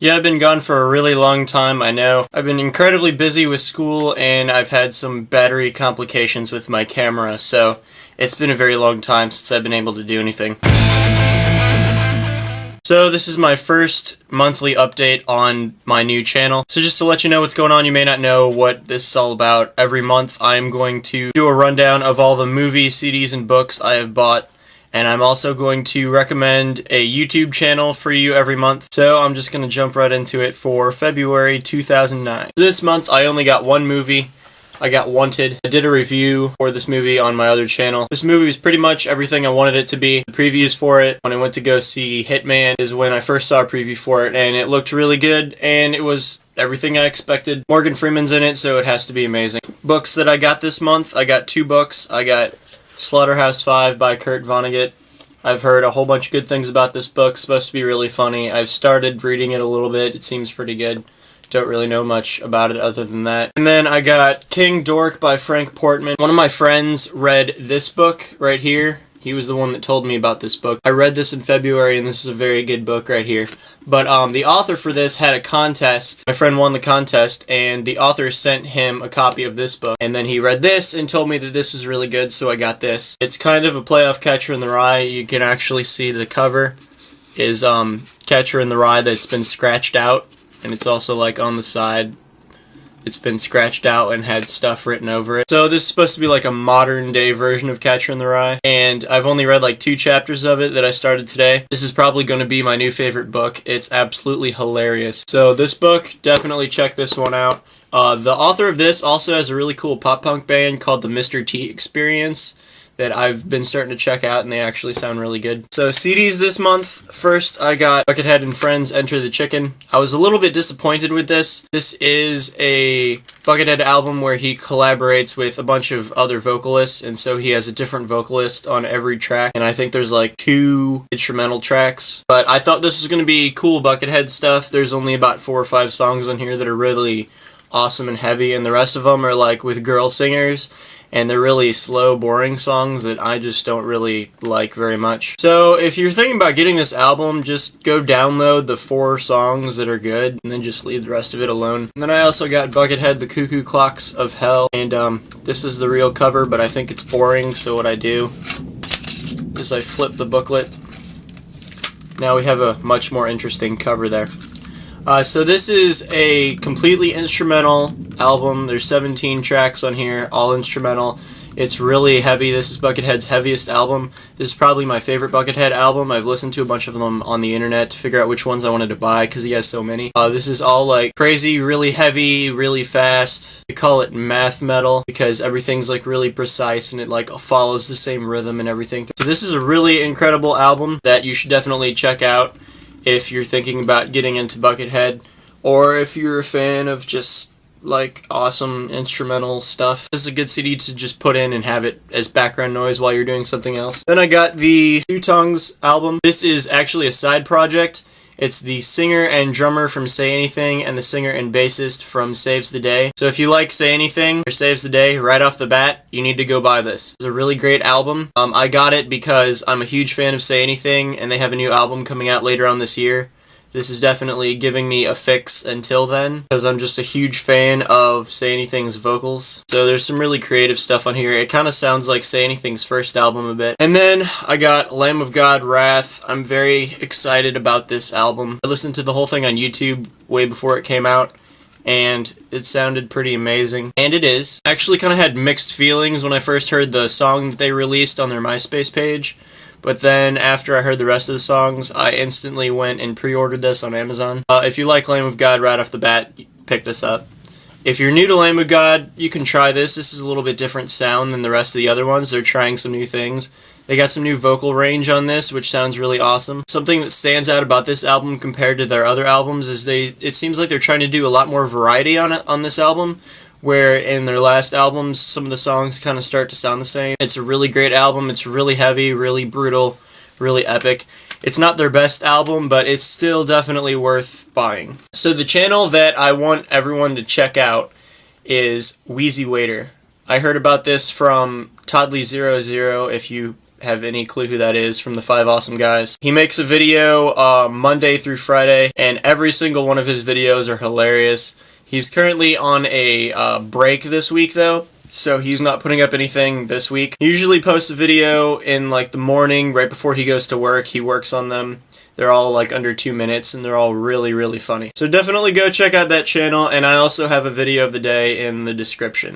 Yeah, I've been gone for a really long time, I know. I've been incredibly busy with school, and I've had some battery complications with my camera, so it's been a very long time since I've been able to do anything. So this is my first monthly update on my new channel. So just to let you know what's going on, you may not know what this is all about. Every month I'm going to do a rundown of all the movies, CDs, and books I have bought. And I'm also going to recommend a YouTube channel for you every month. So I'm just going to jump right into it for February 2009. So this month I only got one movie. I got Wanted. I did a review for this movie on my other channel. This movie was pretty much everything I wanted it to be. The previews for it, when I went to go see Hitman, is when I first saw a preview for it, and it looked really good, and it was everything I expected. Morgan Freeman's in it, so it has to be amazing. Books that I got this month, I got two books. I got Slaughterhouse-Five by Kurt Vonnegut. I've heard a whole bunch of good things about this book. It's supposed to be really funny. I've started reading it a little bit. It seems pretty good. Don't really know much about it other than that. And then I got King Dork by Frank Portman. One of my friends read this book right here. He was the one that told me about this book. I read this in February, and this is a very good book right here. But the author for this had a contest. My friend won the contest, and the author sent him a copy of this book. And then he read this and told me that this was really good, so I got this. It's kind of a play off Catcher in the Rye. You can actually see the cover is Catcher in the Rye that's been scratched out. And it's also like on the side, it's been scratched out and had stuff written over it. So this is supposed to be like a modern day version of Catcher in the Rye. And I've only read like 2 chapters of it that I started today. This is probably going to be my new favorite book. It's absolutely hilarious. So this book, definitely check this one out. The author of this also has a really cool pop punk band called the Mr. T Experience that I've been starting to check out, and they actually sound really good. So CDs this month. First, I got Buckethead and Friends Enter the Chicken. I was a little bit disappointed with this. This is a Buckethead album where he collaborates with a bunch of other vocalists, and so he has a different vocalist on every track, and I think there's like 2 instrumental tracks. But I thought this was going to be cool Buckethead stuff. There's only about 4 or 5 songs on here that are really awesome and heavy, and the rest of them are like with girl singers. And they're really slow, boring songs that I just don't really like very much. So if you're thinking about getting this album, just go download the 4 songs that are good, and then just leave the rest of it alone. And then I also got Buckethead, The Cuckoo Clocks of Hell, and this is the real cover, but I think it's boring, so what I do is I flip the booklet. Now we have a much more interesting cover there. So this is a completely instrumental album. There's 17 tracks on here, all instrumental. It's really heavy. This is Buckethead's heaviest album. This is probably my favorite Buckethead album. I've listened to a bunch of them on the internet to figure out which ones I wanted to buy because he has so many. This is all like crazy, really heavy, really fast. They call it math metal because everything's like really precise and it like follows the same rhythm and everything. So this is a really incredible album that you should definitely check out if you're thinking about getting into Buckethead, or if you're a fan of just like awesome instrumental stuff. This is a good CD to just put in and have it as background noise while you're doing something else. Then I got the Two Tongues album. This is actually a side project. It's the singer and drummer from Say Anything and the singer and bassist from Saves the Day. So if you like Say Anything or Saves the Day right off the bat, you need to go buy this. It's a really great album. I got it because I'm a huge fan of Say Anything, and they have a new album coming out later on this year. This is definitely giving me a fix until then, because I'm just a huge fan of Say Anything's vocals. So there's some really creative stuff on here. It kind of sounds like Say Anything's first album a bit. And then I got Lamb of God, Wrath. I'm very excited about this album. I listened to the whole thing on YouTube way before it came out, and it sounded pretty amazing. And it is. I actually kind of had mixed feelings when I first heard the song that they released on their MySpace page. But then, after I heard the rest of the songs, I instantly went and pre-ordered this on Amazon. If you like Lamb of God right off the bat, pick this up. If you're new to Lamb of God, you can try this. This is a little bit different sound than the rest of the other ones. They're trying some new things. They got some new vocal range on this, which sounds really awesome. Something that stands out about this album compared to their other albums is it seems like they're trying to do a lot more variety on this album, where in their last albums, some of the songs kind of start to sound the same. It's a really great album. It's really heavy, really brutal, really epic. It's not their best album, but it's still definitely worth buying. So the channel that I want everyone to check out is Wheezy Waiter. I heard about this from Toddley00. If you have any clue who that is from the 5 Awesome Guys. He makes a video Monday through Friday, and every single one of his videos are hilarious. He's currently on a break this week though, so he's not putting up anything this week. He usually posts a video in like the morning right before he goes to work. He works on them. They're all like under 2 minutes and they're all really funny. So definitely go check out that channel, and I also have a video of the day in the description.